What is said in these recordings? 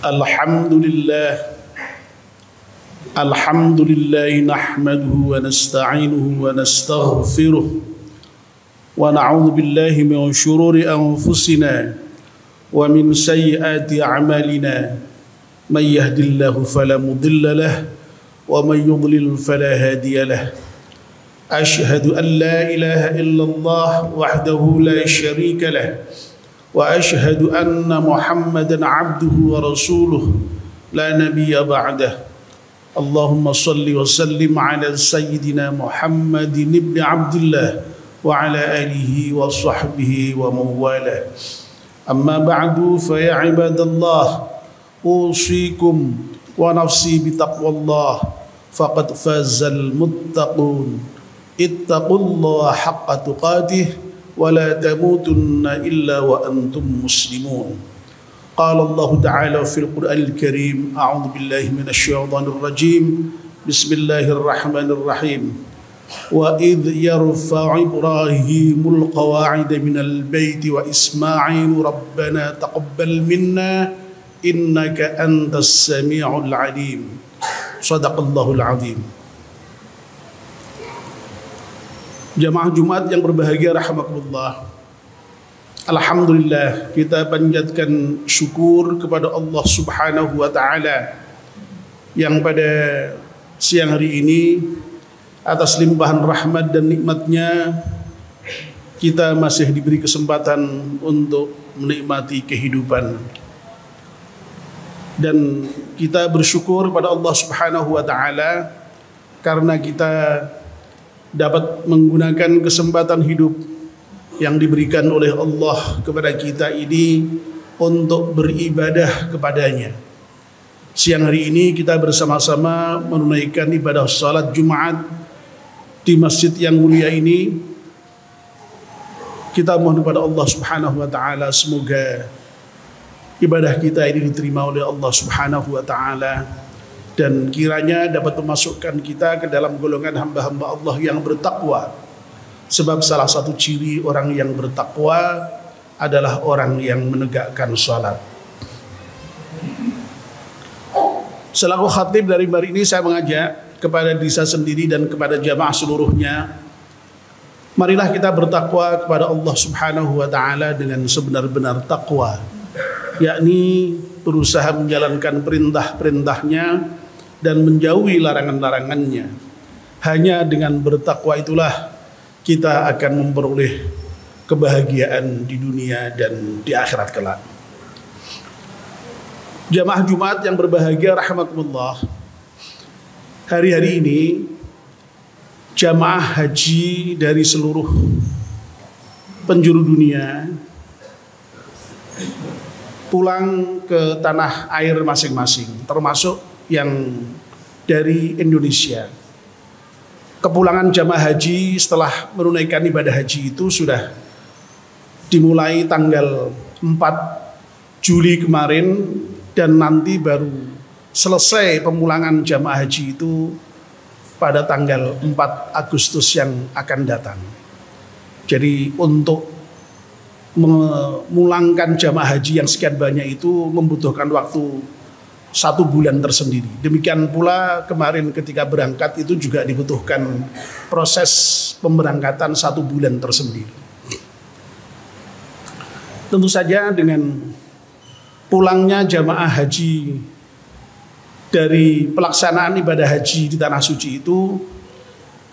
Alhamdulillah nahmaduhu wa nasta'inuhu wa nastaghfiruh wa na'udzu billahi min shururi anfusina wa min sayyiati a'malina may yahdihillahu fala mudilla lahu wa may yudlil fala hadiya lahu ashhadu an la ilaha illallah wahdahu la syarika lahu wa ashhadu anna Muhammadan abduhu wa rasuluh la nabiyya ba'dah. Allahumma salli wa sallim ala sayyidina Muhammadin ibn Abdullah wa ala alihi wa sahbihi wa mawala. Amma ba'du fa ya ibadallah usikum wa nafsi bitaqwallah faqad fazal muttaqun. Ittaqullaha haqqa tuqatih wa la tamutunna illa wa antum muslimun. قال الله تعالى في القرآن الكريم أعوذ بالله من الشيطان الرجيم بسم الله الرحمن الرحيم وإذ يرفع إبراهيم القواعد من البيت وإسماعيل ربنا تقبل منا إنك أنت السميع العليم صدق الله العظيم. Jamaah Jumat yang berbahagia rahimakumullah, alhamdulillah kita panjatkan syukur kepada Allah Subhanahu wa taala yang pada siang hari ini atas limpahan rahmat dan nikmatnya kita masih diberi kesempatan untuk menikmati kehidupan, dan kita bersyukur pada Allah Subhanahu wa taala karena kita dapat menggunakan kesempatan hidup yang diberikan oleh Allah kepada kita ini untuk beribadah kepadanya. Siang hari ini kita bersama-sama menunaikan ibadah salat Jumat di masjid yang mulia ini. Kita mohon kepada Allah Subhanahu wa taala semoga ibadah kita ini diterima oleh Allah Subhanahu wa taala dan kiranya dapat memasukkan kita ke dalam golongan hamba-hamba Allah yang bertakwa. Sebab salah satu ciri orang yang bertakwa adalah orang yang menegakkan salat. Selaku khatib dari hari ini saya mengajak kepada diri saya sendiri dan kepada jamaah seluruhnya, marilah kita bertakwa kepada Allah Subhanahu wa taala dengan sebenar-benar takwa, yakni berusaha menjalankan perintah-perintahnya dan menjauhi larangan-larangannya. Hanya dengan bertakwa itulah kita akan memperoleh kebahagiaan di dunia dan di akhirat kelak. Jamaah Jumat yang berbahagia rahimakumullah, hari-hari ini jamaah haji dari seluruh penjuru dunia pulang ke tanah air masing-masing, termasuk yang dari Indonesia. Kepulangan jamaah haji setelah menunaikan ibadah haji itu sudah dimulai tanggal 4 Juli kemarin, dan nanti baru selesai pemulangan jamaah haji itu pada tanggal 4 Agustus yang akan datang. Jadi untuk memulangkan jamaah haji yang sekian banyak itu membutuhkan waktu 1 bulan tersendiri. Demikian pula kemarin ketika berangkat itu juga dibutuhkan proses pemberangkatan 1 bulan tersendiri. Tentu saja dengan pulangnya jamaah haji dari pelaksanaan ibadah haji di Tanah Suci itu,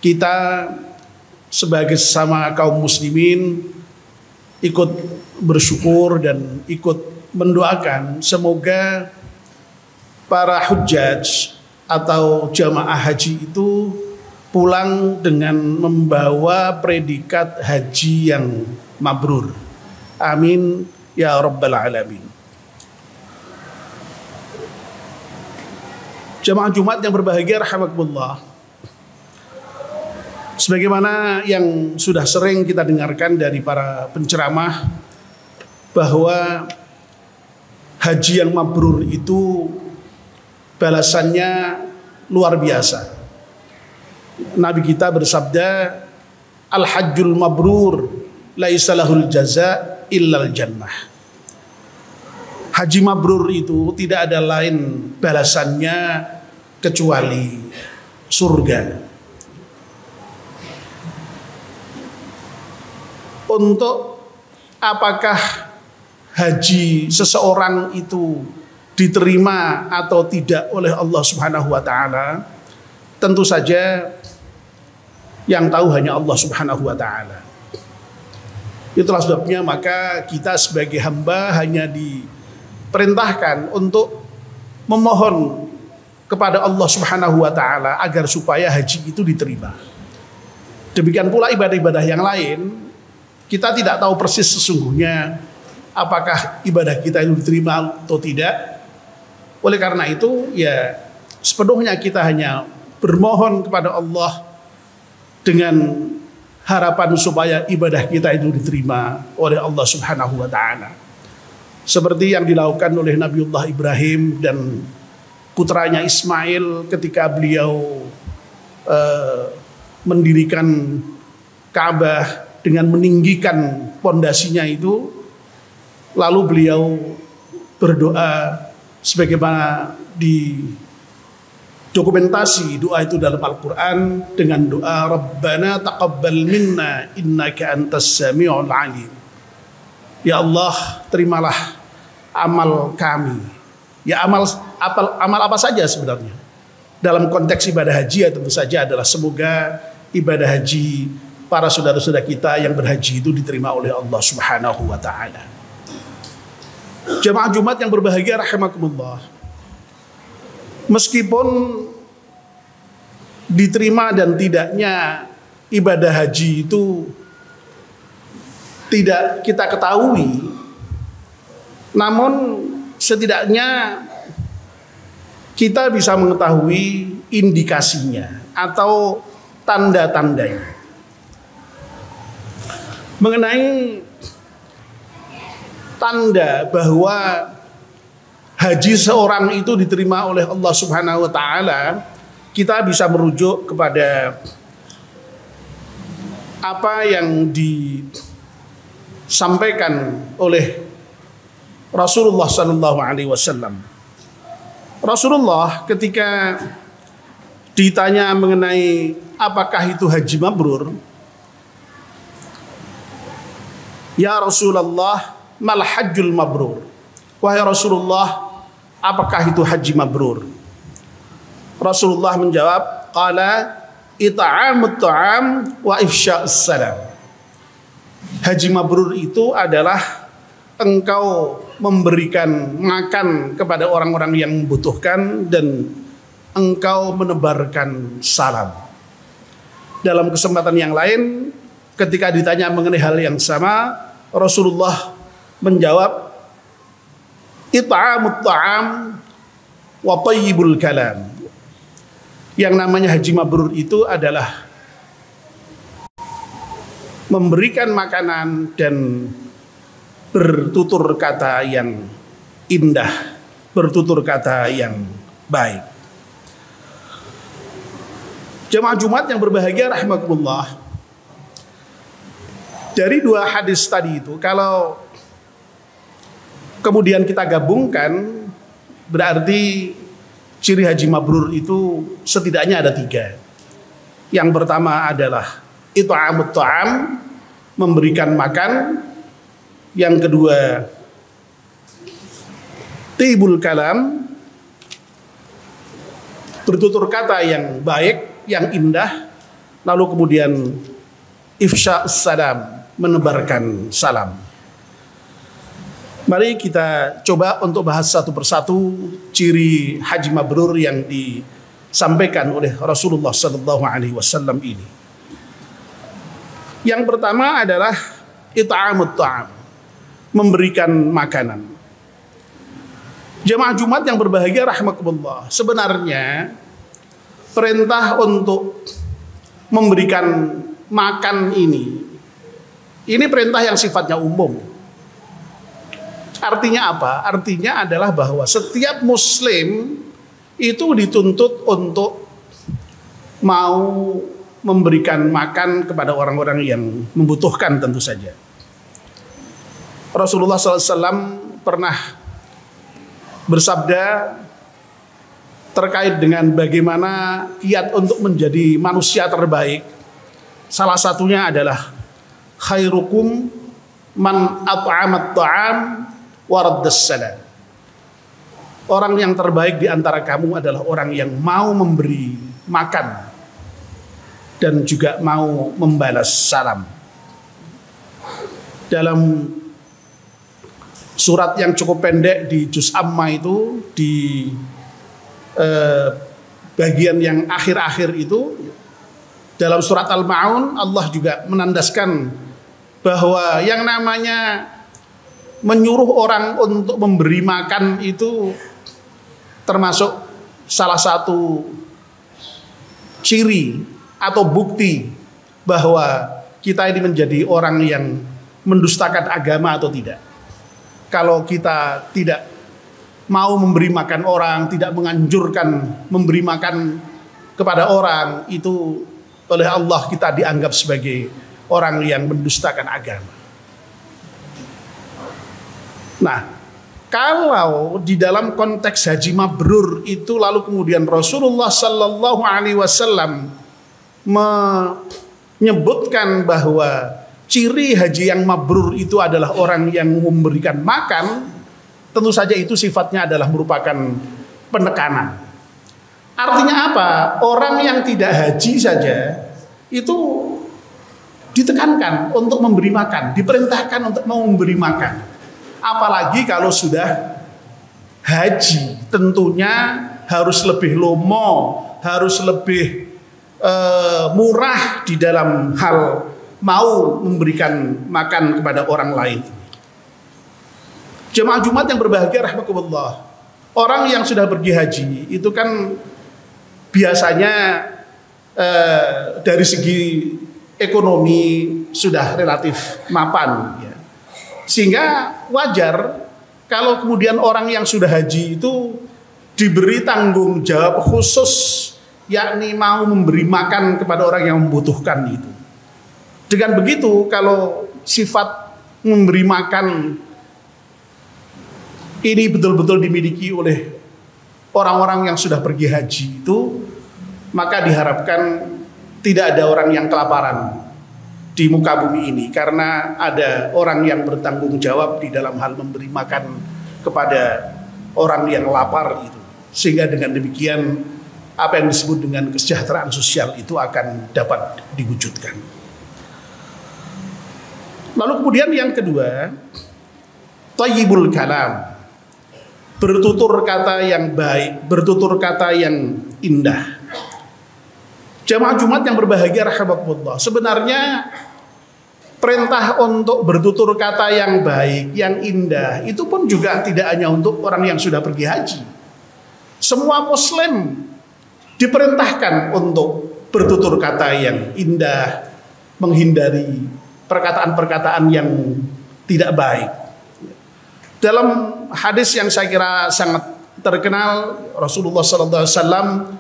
kita sebagai sesama kaum muslimin ikut bersyukur dan ikut mendoakan semoga para hujjaj atau jamaah haji itu pulang dengan membawa predikat haji yang mabrur. Amin ya rabbal alamin. Jamaah Jumat yang berbahagia rahimakumullah, sebagaimana yang sudah sering kita dengarkan dari para penceramah bahwa haji yang mabrur itu balasannya luar biasa. Nabi kita bersabda, al-hajjul mabrur laisa lahul jaza illal jannah. Haji mabrur itu tidak ada lain balasannya kecuali surga. Untuk apakah haji seseorang itu diterima atau tidak oleh Allah Subhanahu wa taala, tentu saja yang tahu hanya Allah Subhanahu wa taala. Itulah sebabnya maka kita sebagai hamba hanya diperintahkan untuk memohon kepada Allah Subhanahu wa taala agar supaya haji itu diterima. Demikian pula ibadah-ibadah yang lain, kita tidak tahu persis sesungguhnya apakah ibadah kita itu diterima atau tidak. Oleh karena itu ya sepenuhnya kita hanya bermohon kepada Allah dengan harapan supaya ibadah kita itu diterima oleh Allah Subhanahu wa taala. Seperti yang dilakukan oleh Nabiullah Ibrahim dan putranya Ismail ketika beliau mendirikan Ka'bah dengan meninggikan pondasinya itu, lalu beliau berdoa sebagaimana di dokumentasi doa itu dalam Al-Quran dengan doa Rabbana taqabbal minna innaka antas sami'ul alim. Ya Allah, terimalah amal kami. Ya amal apa saja sebenarnya. Dalam konteks ibadah haji ya tentu saja adalah semoga ibadah haji para saudara-saudara kita yang berhaji itu diterima oleh Allah Subhanahu wa taala. Jemaah Jumat yang berbahagia rahimakumullah. Meskipun diterima dan tidaknya ibadah haji itu tidak kita ketahui, namun setidaknya kita bisa mengetahui indikasinya atau tanda-tandanya. Mengenai tanda bahwa haji seorang itu diterima oleh Allah Subhanahu wa taala, kita bisa merujuk kepada apa yang disampaikan oleh Rasulullah sallallahu alaihi wasallam. Rasulullah ketika ditanya mengenai apakah itu haji mabrur, ya Rasulullah, mal hajjul mabrur? Wahai Rasulullah, apakah itu haji mabrur? Rasulullah menjawab, qala it'amut ta'am wa ifsya'us salam. Haji mabrur itu adalah engkau memberikan makan kepada orang-orang yang membutuhkan dan engkau menebarkan salam. Dalam kesempatan yang lain, ketika ditanya mengenai hal yang sama, Rasulullah menjawab, it'amut ta'am wa tayyibul kalam. Yang namanya haji mabrur itu adalah memberikan makanan dan bertutur kata yang indah, bertutur kata yang baik. Jemaah Jumat yang berbahagia rahimakumullah, dari dua hadis tadi itu kalau kemudian kita gabungkan, berarti ciri haji mabrur itu setidaknya ada 3. Yang pertama adalah it'amut ta'am, memberikan makan. Yang kedua, tibul kalam, bertutur kata yang baik, yang indah. Lalu kemudian ifsya'us salam, menebarkan salam. Mari kita coba untuk bahas satu persatu ciri haji mabrur yang disampaikan oleh Rasulullah SAW ini. Yang pertama adalah it'amut ta'am, memberikan makanan. Jemaah Jumat yang berbahagia rahimakumullah, sebenarnya perintah untuk memberikan makan ini perintah yang sifatnya umum. Artinya apa? Artinya adalah bahwa setiap muslim itu dituntut untuk mau memberikan makan kepada orang-orang yang membutuhkan tentu saja. Rasulullah SAW pernah bersabda terkait dengan bagaimana kiat untuk menjadi manusia terbaik. Salah satunya adalah khairukum man at'amat ta'am wa raddas salam. Orang yang terbaik di antara kamu adalah orang yang mau memberi makan dan juga mau membalas salam. Dalam surat yang cukup pendek di Juz Amma itu, di bagian yang akhir-akhir itu, dalam surat Al-Ma'un Allah juga menandaskan bahwa yang namanya menyuruh orang untuk memberi makan itu termasuk salah satu ciri atau bukti bahwa kita ini menjadi orang yang mendustakan agama atau tidak. Kalau kita tidak mau memberi makan orang, tidak menganjurkan memberi makan kepada orang, itu oleh Allah kita dianggap sebagai orang yang mendustakan agama. Nah, kalau di dalam konteks haji mabrur itu lalu kemudian Rasulullah Sallallahu Alaihi Wasallam menyebutkan bahwa ciri haji yang mabrur itu adalah orang yang memberikan makan, tentu saja itu sifatnya adalah merupakan penekanan. Artinya apa? Orang yang tidak haji saja itu ditekankan untuk memberi makan, diperintahkan untuk mau memberi makan. Apalagi kalau sudah haji, tentunya harus lebih lomo, harus lebih murah di dalam hal mau memberikan makan kepada orang lain. Jemaah Jumat yang berbahagia rahimakumullah, orang yang sudah pergi haji itu kan biasanya dari segi ekonomi sudah relatif mapan, ya. Sehingga wajar kalau kemudian orang yang sudah haji itu diberi tanggung jawab khusus, yakni mau memberi makan kepada orang yang membutuhkan itu. Dengan begitu, kalau sifat memberi makan ini betul-betul dimiliki oleh orang-orang yang sudah pergi haji itu, maka diharapkan tidak ada orang yang kelaparan di muka bumi ini, karena ada orang yang bertanggung jawab di dalam hal memberi makan kepada orang yang lapar itu. Sehingga dengan demikian apa yang disebut dengan kesejahteraan sosial itu akan dapat diwujudkan. Lalu kemudian yang kedua, thayyibul kalam, bertutur kata yang baik, bertutur kata yang indah. Jamaah Jumat yang berbahagia rahimakumullah, sebenarnya perintah untuk bertutur kata yang baik, yang indah itu pun juga tidak hanya untuk orang yang sudah pergi haji. Semua muslim diperintahkan untuk bertutur kata yang indah, menghindari perkataan-perkataan yang tidak baik. Dalam hadis yang saya kira sangat terkenal, Rasulullah SAW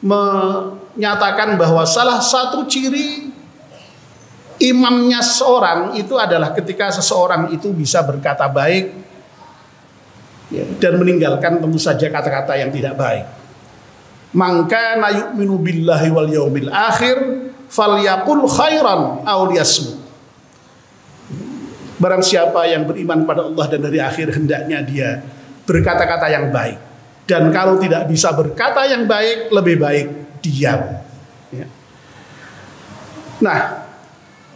menyatakan bahwa salah satu ciri imamnya seseorang itu adalah ketika seseorang itu bisa berkata baik, ya, dan meninggalkan tentu saja kata-kata yang tidak baik. Man kana yu'minu billahi wal yaumil akhir falyaqul khairan aw liyasmut. Barang siapa yang beriman pada Allah dan hari akhir, hendaknya dia berkata-kata yang baik. Dan kalau tidak bisa berkata yang baik, lebih baik diam. Ya. Nah,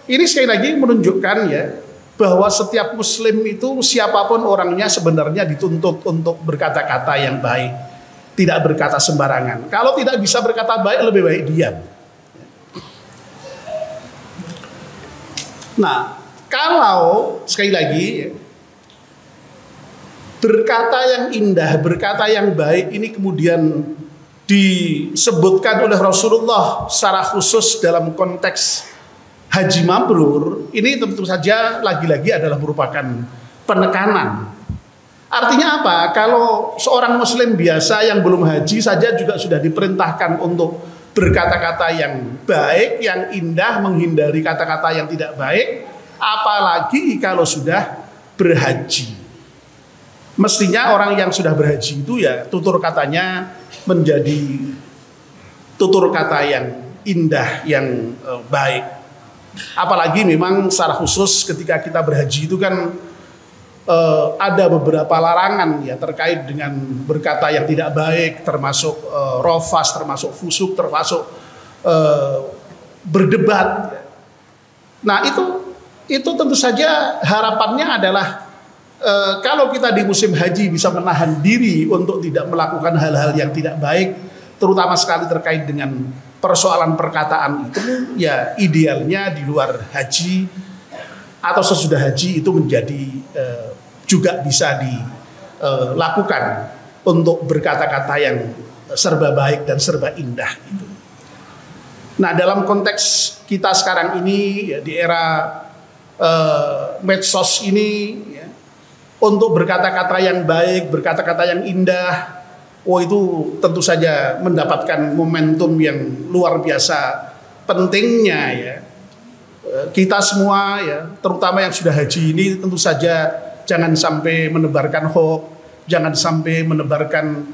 ini sekali lagi menunjukkan ya bahwa setiap muslim itu siapapun orangnya sebenarnya dituntut untuk berkata-kata yang baik, tidak berkata sembarangan. Kalau tidak bisa berkata baik, lebih baik diam. Nah, kalau sekali lagi berkata yang indah, berkata yang baik ini kemudian disebutkan oleh Rasulullah secara khusus dalam konteks haji mabrur, ini tentu saja lagi-lagi adalah merupakan penekanan. Artinya apa? Kalau seorang muslim biasa yang belum haji saja juga sudah diperintahkan untuk berkata-kata yang baik, yang indah, menghindari kata-kata yang tidak baik, apalagi kalau sudah berhaji. Mestinya orang yang sudah berhaji itu ya tutur katanya menjadi tutur kata yang indah, yang baik. Apalagi memang secara khusus ketika kita berhaji itu kan ada beberapa larangan ya terkait dengan berkata yang tidak baik, termasuk rofas, termasuk fusuk, termasuk berdebat. Nah itu tentu saja harapannya adalah kalau kita di musim haji bisa menahan diri untuk tidak melakukan hal-hal yang tidak baik, terutama sekali terkait dengan persoalan perkataan itu, ya idealnya di luar haji atau sesudah haji itu menjadi juga bisa dilakukan untuk berkata-kata yang serba baik dan serba indah itu. Nah, dalam konteks kita sekarang ini ya, di era medsos ini ya, untuk berkata-kata yang baik, berkata-kata yang indah, itu tentu saja mendapatkan momentum yang luar biasa pentingnya ya. Kita semua ya, terutama yang sudah haji ini tentu saja jangan sampai menebarkan hoax, jangan sampai menebarkan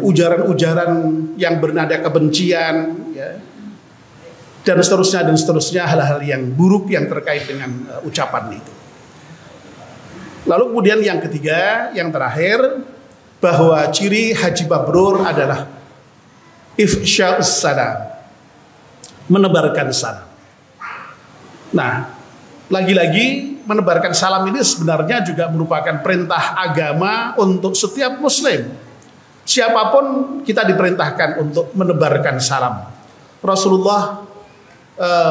ujaran-ujaran yang bernada kebencian ya. Dan seterusnya hal-hal yang buruk yang terkait dengan ucapan itu. Lalu kemudian yang ketiga, yang terakhir, bahwa ciri haji mabrur adalah ifsya'us salam, menebarkan salam. Nah, lagi-lagi menebarkan salam ini sebenarnya juga merupakan perintah agama untuk setiap muslim. Siapapun kita diperintahkan untuk menebarkan salam. Rasulullah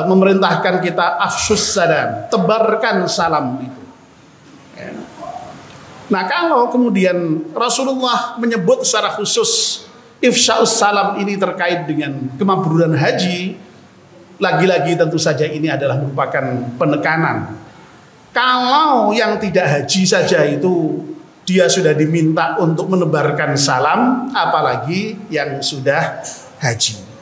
memerintahkan kita afsyus salam, tebarkan salam itu. Nah, kalau kemudian Rasulullah menyebut secara khusus ifsya'us salam ini terkait dengan kemabruran haji, lagi-lagi tentu saja ini adalah merupakan penekanan. Kalau yang tidak haji saja itu dia sudah diminta untuk menebarkan salam, apalagi yang sudah haji.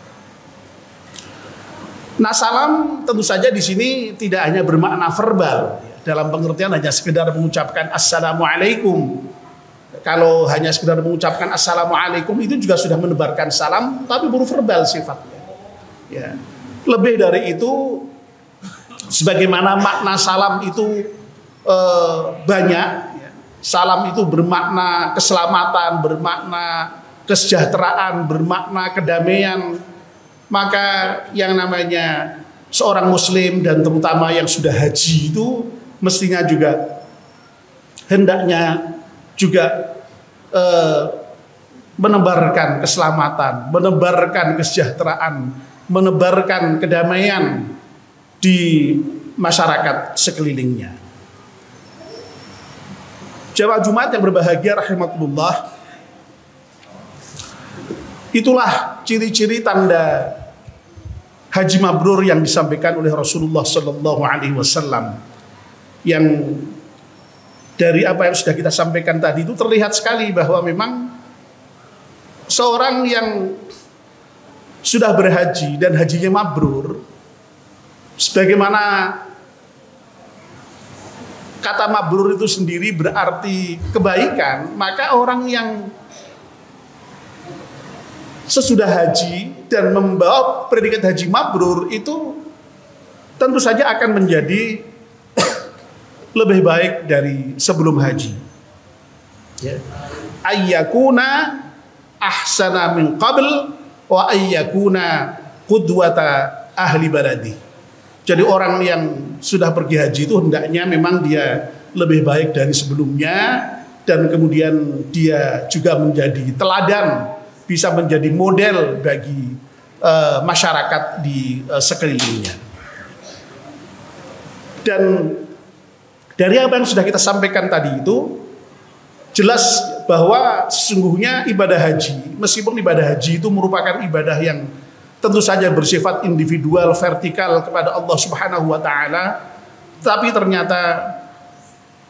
Nah, salam tentu saja di sini tidak hanya bermakna verbal, dalam pengertian hanya sekedar mengucapkan assalamualaikum. Kalau hanya sekedar mengucapkan assalamualaikum itu juga sudah menebarkan salam, tapi baru verbal sifatnya. Ya. Lebih dari itu, sebagaimana makna salam itu banyak. Ya. Salam itu bermakna keselamatan, bermakna kesejahteraan, bermakna kedamaian. Maka yang namanya seorang muslim dan terutama yang sudah haji itu mestinya juga hendaknya juga menebarkan keselamatan, menebarkan kesejahteraan, menebarkan kedamaian di masyarakat sekelilingnya. Jamaah Jumat yang berbahagia rahimakumullah, itulah ciri-ciri tanda haji mabrur yang disampaikan oleh Rasulullah Sallallahu Alaihi Wasallam. Yang dari apa yang sudah kita sampaikan tadi itu terlihat sekali bahwa memang seorang yang sudah berhaji dan hajinya mabrur, sebagaimana kata mabrur itu sendiri berarti kebaikan, maka orang yang sesudah haji dan membawa predikat haji mabrur itu tentu saja akan menjadi lebih baik dari sebelum haji. Ya. Ayyakuna ahsana min qabl wa ayyakuna qudwata ahli baladi. Jadi orang yang sudah pergi haji itu hendaknya memang dia lebih baik dari sebelumnya, dan kemudian dia juga menjadi teladan, bisa menjadi model bagi masyarakat di sekelilingnya. Dan dari apa yang sudah kita sampaikan tadi itu jelas bahwa sesungguhnya ibadah haji, meskipun ibadah haji itu merupakan ibadah yang tentu saja bersifat individual, vertikal kepada Allah Subhanahu wa taala, tapi ternyata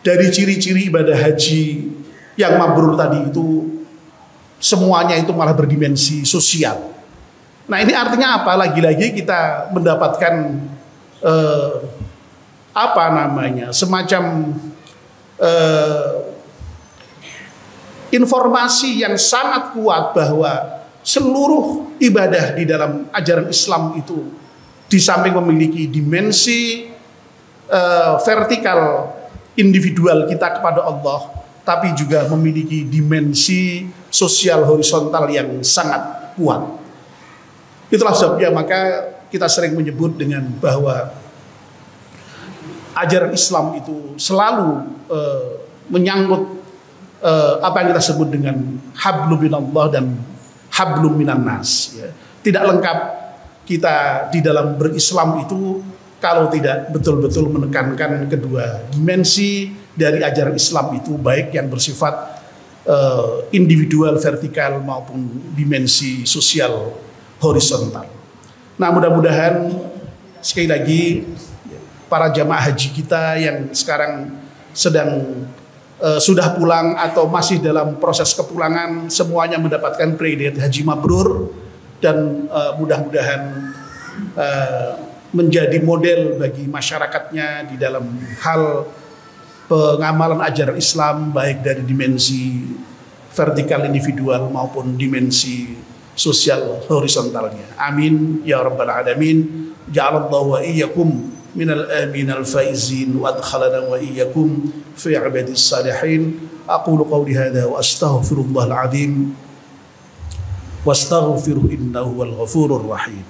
dari ciri-ciri ibadah haji yang mabrur tadi itu semuanya itu malah berdimensi sosial. Nah, ini artinya apa? Lagi-lagi kita mendapatkan semacam eh, informasi yang sangat kuat bahwa seluruh ibadah di dalam ajaran Islam itu di samping memiliki dimensi vertikal individual kita kepada Allah, tapi juga memiliki dimensi sosial horizontal yang sangat kuat. Itulah sebabnya maka kita sering menyebut dengan bahwa ajaran Islam itu selalu menyangkut apa yang kita sebut dengan hablum minallah dan hablum minan nas. Ya. Tidak lengkap kita di dalam berislam itu kalau tidak betul-betul menekankan kedua dimensi dari ajaran Islam itu, baik yang bersifat individual vertikal maupun dimensi sosial horizontal. Nah, mudah-mudahan sekali lagi para jamaah haji kita yang sekarang sedang sudah pulang atau masih dalam proses kepulangan, semuanya mendapatkan predikat haji mabrur, dan mudah-mudahan menjadi model bagi masyarakatnya di dalam hal pengamalan ajaran Islam, baik dari dimensi vertikal individual maupun dimensi sosial horizontalnya. Amin ya rabbal alamin. Ja'alallahu wa iyyakum minal aminal faizin wa adkhalana wa iyyakum fi ibadis salihin. Aqulu qawli hadha wa astaghfirullahal azim wastaghfiruhu innahu wal ghafurur rahim.